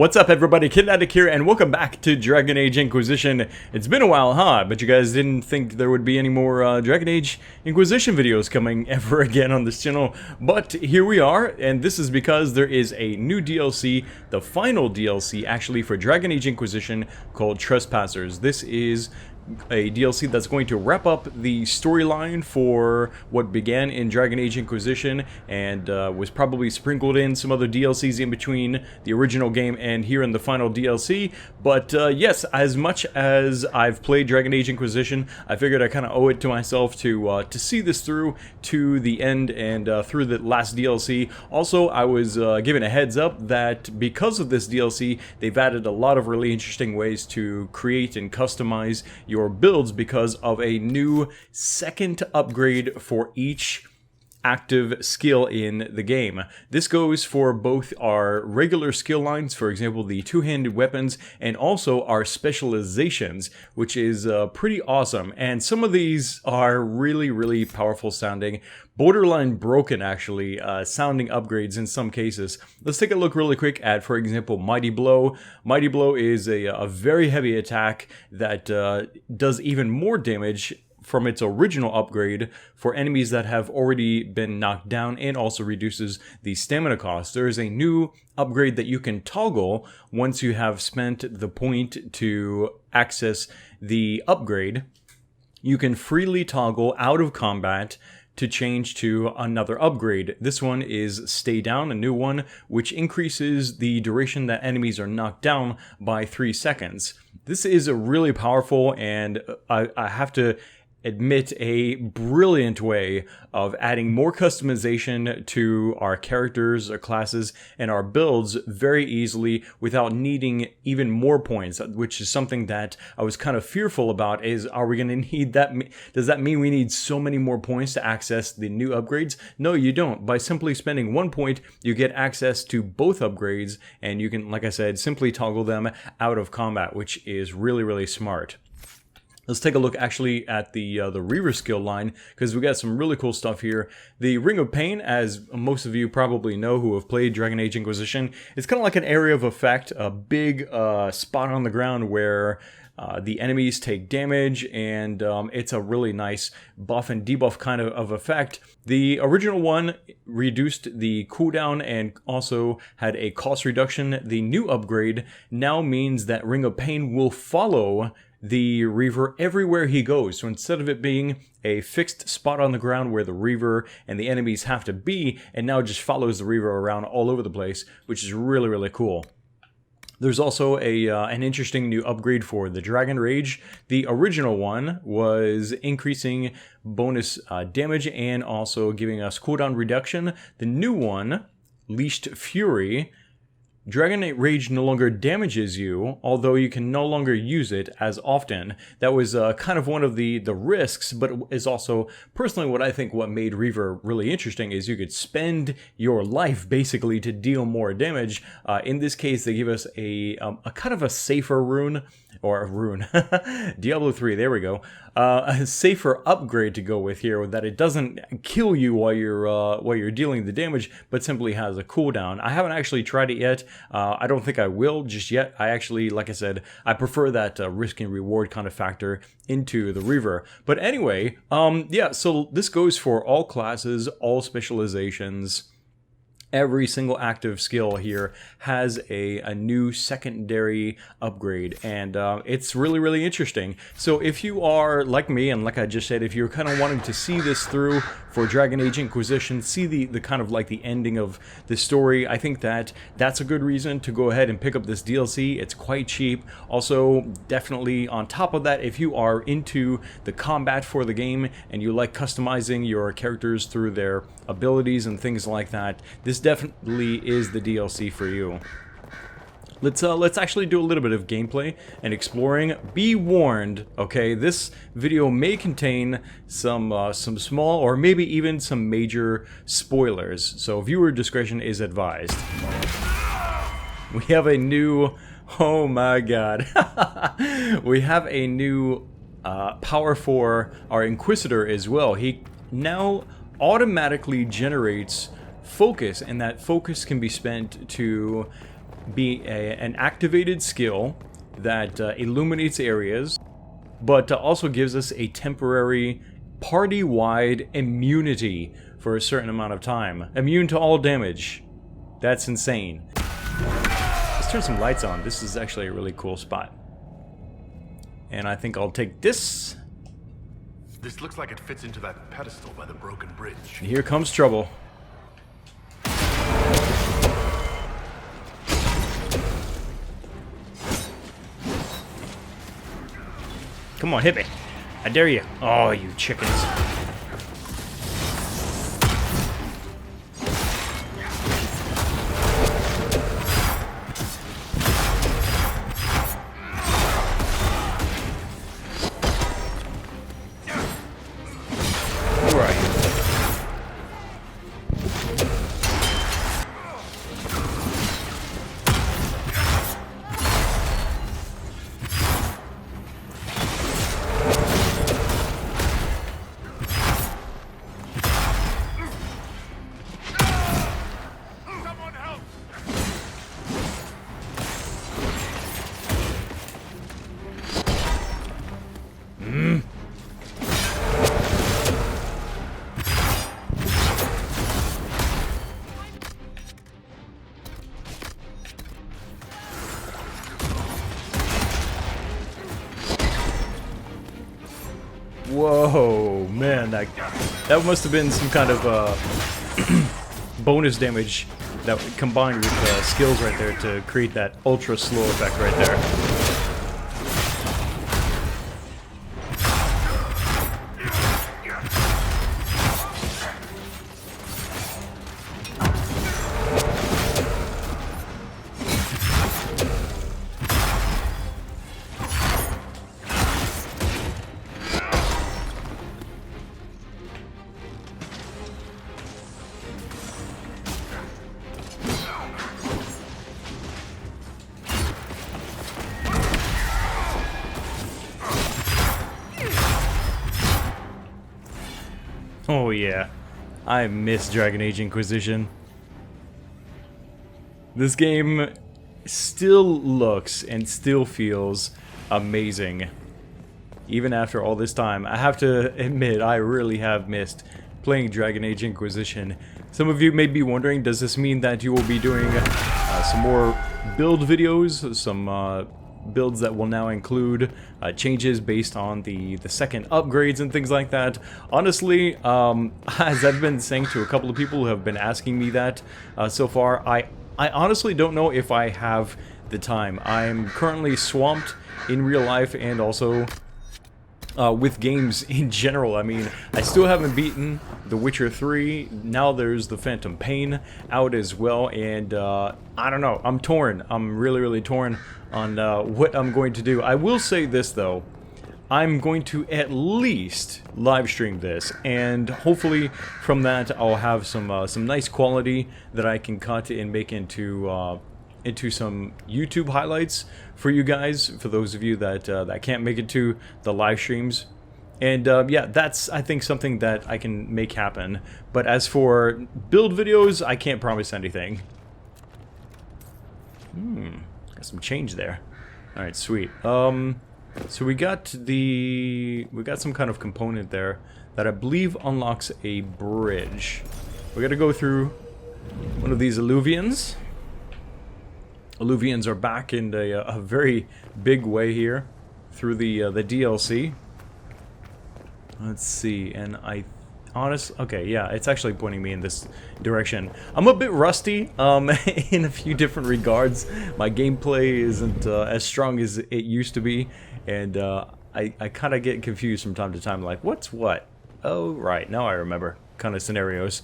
What's up, everybody? Kinetic here, and welcome back to Dragon Age Inquisition. It's been a while, huh? But you guys didn't think there would be any more Dragon Age Inquisition videos coming ever again on this channel. But here we are, and this is because there is a new DLC, the final DLC actually, for Dragon Age Inquisition called Trespassers. This is a DLC that's going to wrap up the storyline for what began in Dragon Age Inquisition and was probably sprinkled in some other DLCs in between the original game and here in the final DLC. But yes, as much as I've played Dragon Age Inquisition, I figured I kind of owe it to myself to see this through to the end and through the last DLC. Also, I was given a heads up that because of this DLC, they've added a lot of really interesting ways to create and customize your builds because of a new second upgrade for each active skill in the game. This goes for both our regular skill lines, for example the two-handed weapons, and also our specializations, which is pretty awesome. And some of these are really powerful sounding, borderline broken actually, sounding upgrades in some cases. Let's take a look really quick at, for example, Mighty Blow. Mighty Blow is a very heavy attack that does even more damage from its original upgrade for enemies that have already been knocked down, and also reduces the stamina cost. There is a new upgrade that you can toggle once you have spent the point to access the upgrade. You can freely toggle out of combat to change to another upgrade. This one is Stay Down, a new one, which increases the duration that enemies are knocked down by 3 seconds. This is a really powerful and I have to admit a brilliant way of adding more customization to our characters, our classes, and our builds very easily without needing even more points, which is something that I was kind of fearful about. Is, are we going to need that? Does that mean we need so many more points to access the new upgrades? No, you don't. By simply spending 1 point, you get access to both upgrades, and you can, like I said, simply toggle them out of combat, which is really smart. Let's take a look actually at the Reaver skill line, because we got some really cool stuff here. The Ring of Pain, as most of you probably know who have played Dragon Age Inquisition, it's kind of like an area of effect, a big spot on the ground where the enemies take damage, and it's a really nice buff and debuff kind of effect. The original one reduced the cooldown and also had a cost reduction. The new upgrade now means that Ring of Pain will follow the Reaver everywhere he goes. So instead of it being a fixed spot on the ground where the Reaver and the enemies have to be, it now just follows the Reaver around all over the place, which is really cool. There's also an interesting new upgrade for the Dragon Rage. The original one was increasing bonus damage and also giving us cooldown reduction. The new one, Leashed Fury, Dragon Rage no longer damages you, although you can no longer use it as often. That was kind of one of the risks, but is also personally what made Reaver really interesting is you could spend your life basically to deal more damage. In this case, they give us a kind of a safer rune, or a rune, Diablo 3, there we go. A safer upgrade to go with here, that it doesn't kill you while you're dealing the damage, but simply has a cooldown. I haven't actually tried it yet. I don't think I will just yet. I actually, like I said, I prefer that risk and reward kind of factor into the Reaver. But anyway, yeah, so this goes for all classes, all specializations. Every single active skill here has a new secondary upgrade, and it's really interesting. So if you are like me, and like I just said, if you're kind of wanting to see this through for Dragon Age Inquisition, see the kind of like the ending of the story, I think that's a good reason to go ahead and pick up this DLC. It's quite cheap. Also, definitely on top of that, if you are into the combat for the game and you like customizing your characters through their abilities and things like that, this definitely is the DLC for you. Let's actually do a little bit of gameplay and exploring. Be warned, okay? This video may contain some small or maybe even some major spoilers, so viewer discretion is advised. We have a new, oh my god, we have a new power for our Inquisitor as well. He now automatically generates focus, and that focus can be spent to be an activated skill that illuminates areas, but also gives us a temporary party-wide immunity for a certain amount of time. Immune to all damage. That's insane. Let's turn some lights on. This is actually a really cool spot. And I think I'll take this. This looks like it fits into that pedestal by the broken bridge. And here comes trouble. Come on, hit me. I dare you. Oh, you chickens. Whoa, man, that must have been some kind of bonus damage that combined with skills right there to create that ultra slow effect right there. Oh yeah, I miss Dragon Age Inquisition. This game still looks and still feels amazing. Even after all this time, I have to admit, I really have missed playing Dragon Age Inquisition. Some of you may be wondering, does this mean that you will be doing some more build videos, some builds that will now include changes based on the second upgrades and things like that? Honestly, as I've been saying to a couple of people who have been asking me that so far, I honestly don't know if I have the time. I'm currently swamped in real life and also with games in general. I mean, I still haven't beaten The Witcher 3. Now there's The Phantom Pain out as well, and I don't know. I'm torn. I'm really torn on what I'm going to do. I will say this though. I'm going to at least live stream this, and hopefully from that I'll have some nice quality that I can cut and make into some YouTube highlights for you guys, for those of you that that can't make it to the live streams. And yeah, that's, I think, something that I can make happen. But as for build videos, I can't promise anything. Got some change there. All right, sweet. So we got some kind of component there that I believe unlocks a bridge. We got to go through one of these alluvians. Alluvians are back in a very big way here through the DLC. Let's see, and okay, yeah, it's actually pointing me in this direction. I'm a bit rusty in a few different regards. My gameplay isn't as strong as it used to be, and I kind of get confused from time to time, like, what's what? Oh, right, now I remember kind of scenarios.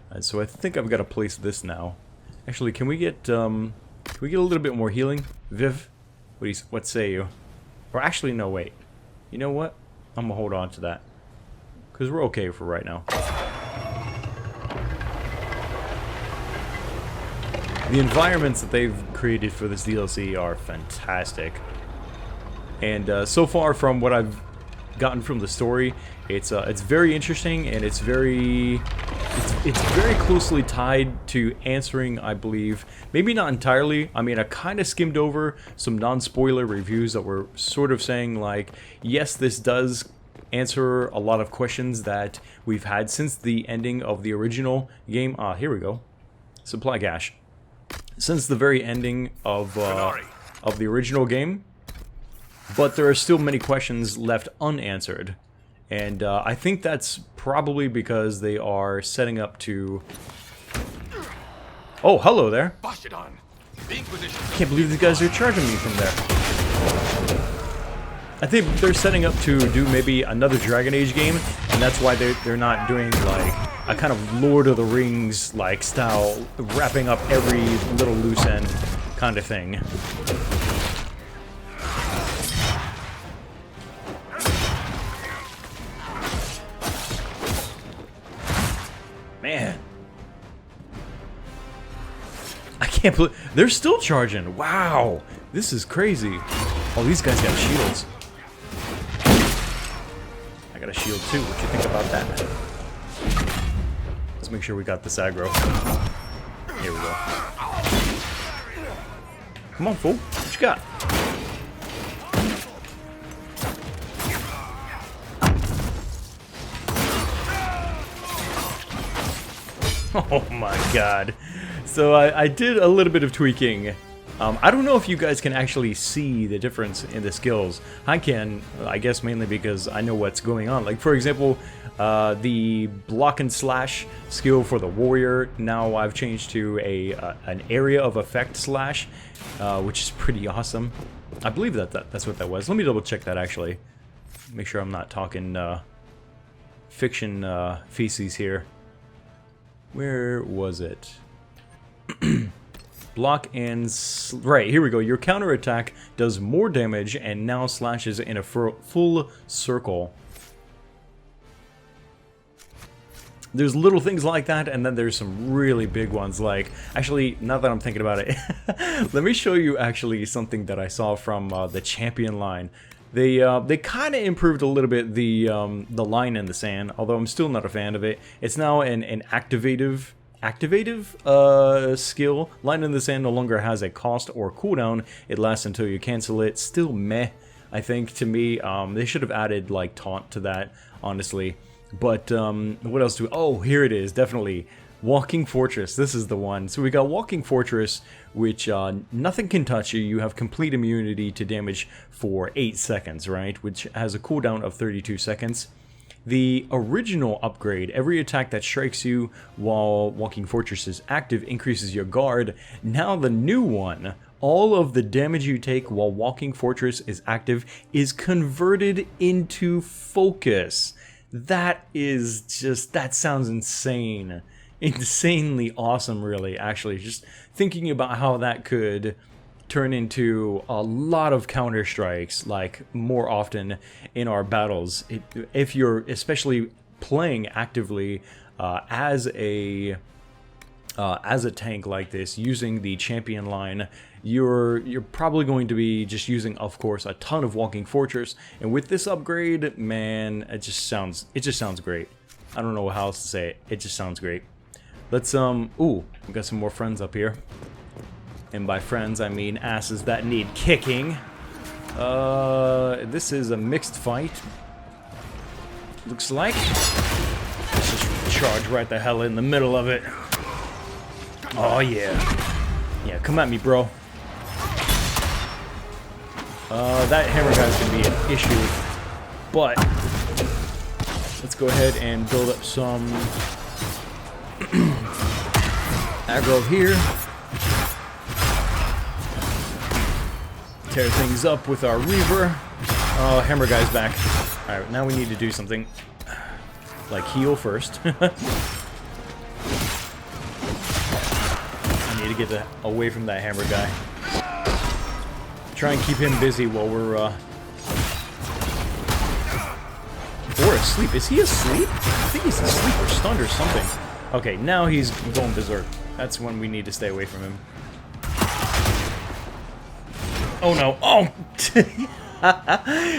And so I think I've got to place this now. Actually, can we get a little bit more healing? Viv, what say you? Or actually, no, wait. You know what? I'm gonna hold on to that, because we're okay for right now. The environments that they've created for this DLC are fantastic. And so far from what I've gotten from the story, it's very interesting, and it's it's very closely tied to answering, I believe. Maybe not entirely. I mean, I kind of skimmed over some non-spoiler reviews that were sort of saying, like, yes, this does answer a lot of questions that we've had since the ending of the original game. Here we go. Supply cache. Since the very ending of the original game. But there are still many questions left unanswered. And I think that's probably because they are setting up to... Oh, hello there. The Inquisition. I can't believe these guys are charging me from there. I think they're setting up to do maybe another Dragon Age game, and that's why they're not doing like a kind of Lord of the Rings like style, wrapping up every little loose end kind of thing. Man. I can't believe they're still charging. Wow. This is crazy. Oh, these guys got shields. I got a shield too. What you think about that? Let's make sure we got this aggro. Here we go. Come on, fool. What you got? Oh my god. So I did a little bit of tweaking. I don't know if you guys can actually see the difference in the skills. I can, I guess mainly because I know what's going on. Like, for example, the block and slash skill for the warrior, now I've changed to an area of effect slash, which is pretty awesome. I believe that's what that was. Let me double check that actually. Make sure I'm not talking fiction feces here. Where was it? Block and... right, here we go. Your counterattack does more damage and now slashes in a full circle. There's little things like that, and then there's some really big ones, like... Actually, now that I'm thinking about it, let me show you actually something that I saw from the champion line. They kind of improved a little bit the line in the sand, although I'm still not a fan of it. It's now an activative skill. Line in the sand no longer has a cost or cooldown. It lasts until you cancel it. Still meh, I think, to me. They should have added like taunt to that, honestly. But what else do we... Oh, here it is, definitely. Walking Fortress, this is the one. So we got Walking Fortress, which nothing can touch you. You have complete immunity to damage for 8 seconds, right? Which has a cooldown of 32 seconds. The original upgrade, every attack that strikes you while Walking Fortress is active increases your guard. Now the new one, all of the damage you take while Walking Fortress is active is converted into focus. That is just, that sounds insane. Insanely awesome, really, actually. Just thinking about how that could turn into a lot of counter strikes, like more often in our battles. If you're especially playing actively as a tank like this, using the champion line, you're probably going to be just using, of course, a ton of Walking Fortress. And with this upgrade, man, it just sounds great. I don't know how else to say it. It just sounds great. Let's ooh, we got some more friends up here. And by friends, I mean asses that need kicking. This is a mixed fight. Looks like. Let's just charge right the hell in the middle of it. Oh yeah. Yeah, come at me, bro. That hammer guy's gonna be an issue. But let's go ahead and build up some aggro here. Tear things up with our Reaver. Oh, hammer guy's back. Alright, now we need to do something. Like heal first. I need to get away from that hammer guy. Try and keep him busy while we're or asleep. Is he asleep? I think he's asleep or stunned or something. Okay, now he's going berserk. That's when we need to stay away from him. Oh no. Oh!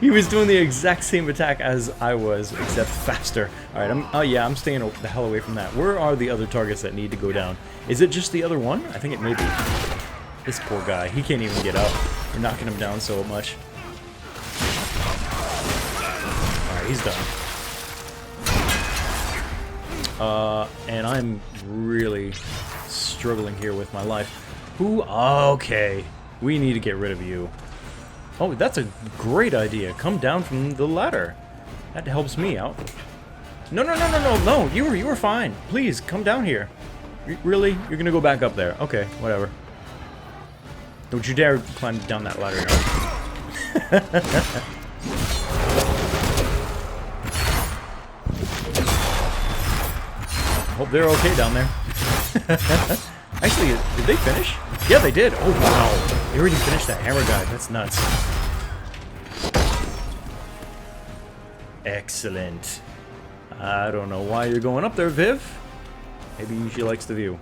He was doing the exact same attack as I was, except faster. Alright, oh yeah, I'm staying the hell away from that. Where are the other targets that need to go down? Is it just the other one? I think it may be. This poor guy, he can't even get up. We're knocking him down so much. Alright, he's done. And I'm really struggling here with my life. Who? Okay. We need to get rid of you. Oh, that's a great idea. Come down from the ladder. That helps me out. No, no, no, no, no, no. You were fine. Please, come down here. Really? You're gonna go back up there. Okay, whatever. Don't you dare climb down that ladder now. Hope they're okay down there. Actually, did they finish? Yeah, they did. Oh, wow. They already finished that hammer guy. That's nuts. Excellent. I don't know why you're going up there, Viv. Maybe she likes the view.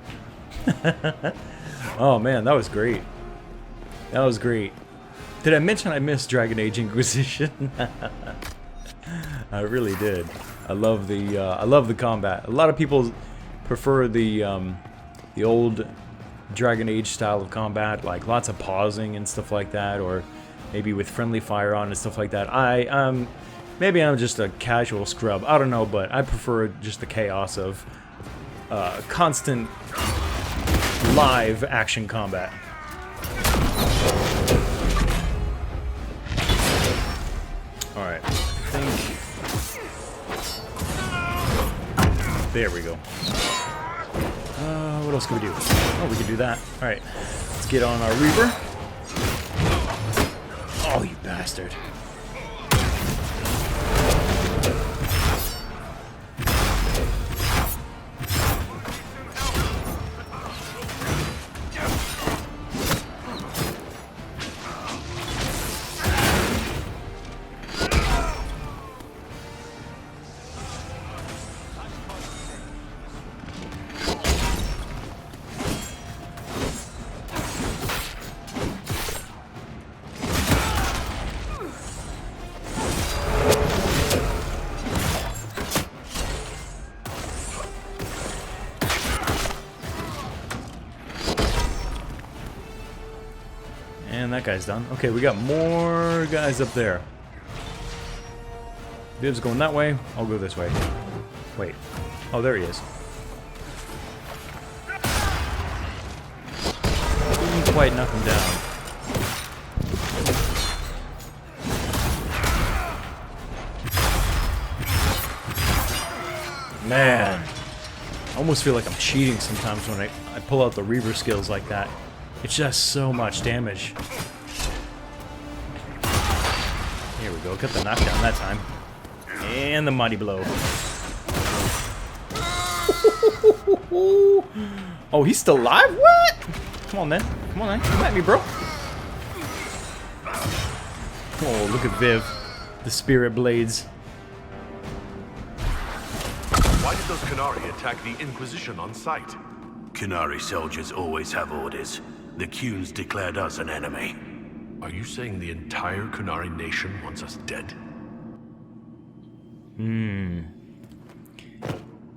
Oh, man, that was great. That was great. Did I mention I missed Dragon Age Inquisition? I really did. I love the combat. A lot of people prefer the old Dragon Age style of combat, like lots of pausing and stuff like that, or maybe with friendly fire on and stuff like that. Maybe I'm just a casual scrub. I don't know, but I prefer just the chaos of constant live action combat. Alright, I think... There we go. What else can we do? Oh, we can do that. Alright, let's get on our Reaper. Oh, you bastard. And that guy's done. Okay, we got more guys up there. Viv's going that way. I'll go this way. Wait. Oh, there he is. Didn't quite knock him down. Man. I almost feel like I'm cheating sometimes when I pull out the Reaver skills like that. It's just so much damage. Here we go. Got the knockdown that time. And the mighty blow. Oh, he's still alive? What? Come on, then. Come on, then. Come at me, bro. Oh, look at Viv. The spirit blades. Why did those Qunari attack the Inquisition on sight? Qunari soldiers always have orders. The Qunes declared us an enemy. Are you saying the entire Qunari nation wants us dead?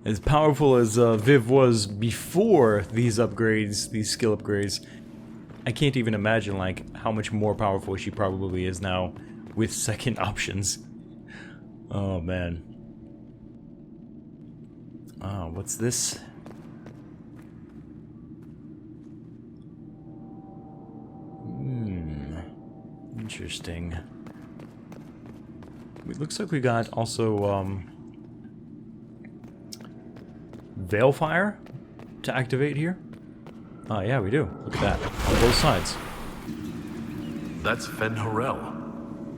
As powerful as Viv was before these upgrades, these skill upgrades, I can't even imagine like how much more powerful she probably is now with second options. Oh man. Oh, what's this? Interesting. It looks like we got also Veilfire to activate here. Oh yeah, we do. Look at that. On both sides. That's Fen Harel,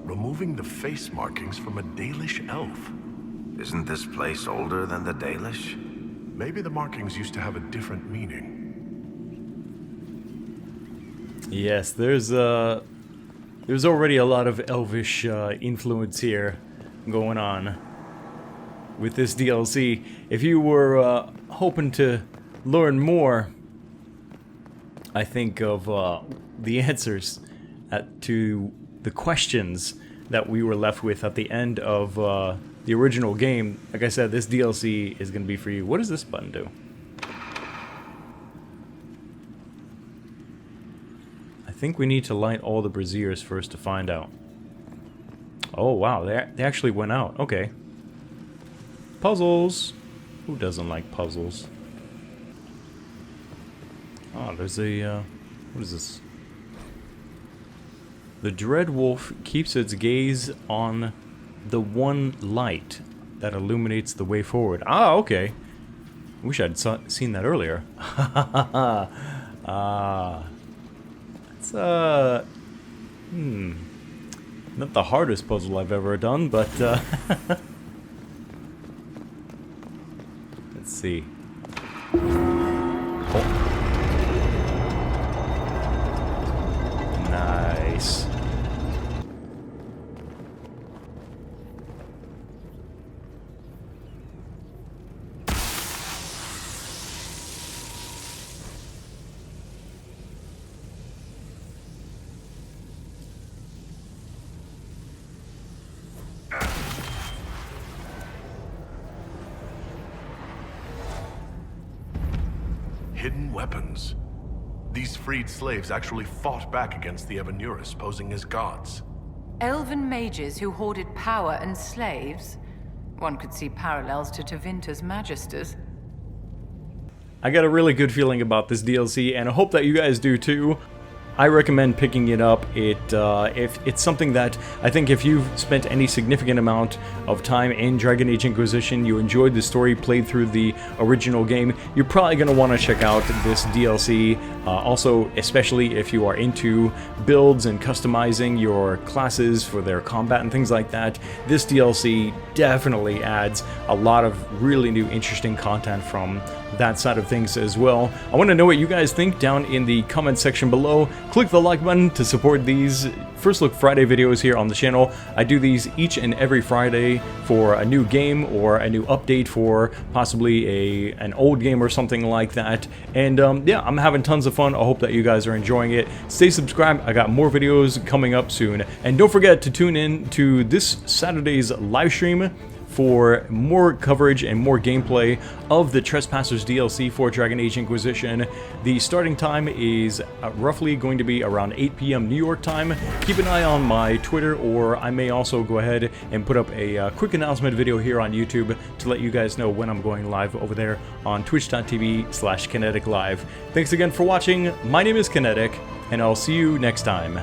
removing the face markings from a Dalish elf. Isn't this place older than the Dalish? Maybe the markings used to have a different meaning. Yes, there's already a lot of elvish influence here going on with this DLC. If you were hoping to learn more, I think, of the answers to the questions that we were left with at the end of the original game. Like I said, this DLC is going to be for you. What does this button do? I think we need to light all the braziers first to find out. Oh wow, they actually went out. Okay. Puzzles. Who doesn't like puzzles? Oh, there's a what is this? The Dread Wolf keeps its gaze on the one light that illuminates the way forward. Ah, okay. Wish I'd seen that earlier. It's not the hardest puzzle I've ever done, but let's see. Oh. Nice. Hidden weapons. These freed slaves actually fought back against the Evanurus, posing as gods. Elven mages who hoarded power and slaves? One could see parallels to Tevinter's Magisters. I got a really good feeling about this DLC, and I hope that you guys do too. I recommend picking it up. If it's something that I think if you've spent any significant amount of time in Dragon Age Inquisition, you enjoyed the story, played through the original game, you're probably going to want to check out this DLC. Also, especially if you are into builds and customizing your classes for their combat and things like that, this DLC definitely adds a lot of really new interesting content from that side of things as well. I want to know what you guys think down in the comment section below. Click the like button to support these First Look Friday videos here on the channel. I do these each and every Friday for a new game or a new update for possibly an old game or something like that. And yeah, I'm having tons of fun. I hope that you guys are enjoying it. Stay subscribed. I got more videos coming up soon. And don't forget to tune in to this Saturday's live stream for more coverage and more gameplay of the Trespassers DLC for Dragon Age Inquisition. The starting time is roughly going to be around 8 p.m. New York time. Keep an eye on my Twitter, or I may also go ahead and put up a quick announcement video here on YouTube to let you guys know when I'm going live over there on twitch.tv/Kinetic Live. Thanks again for watching. My name is Kinetic, and I'll see you next time.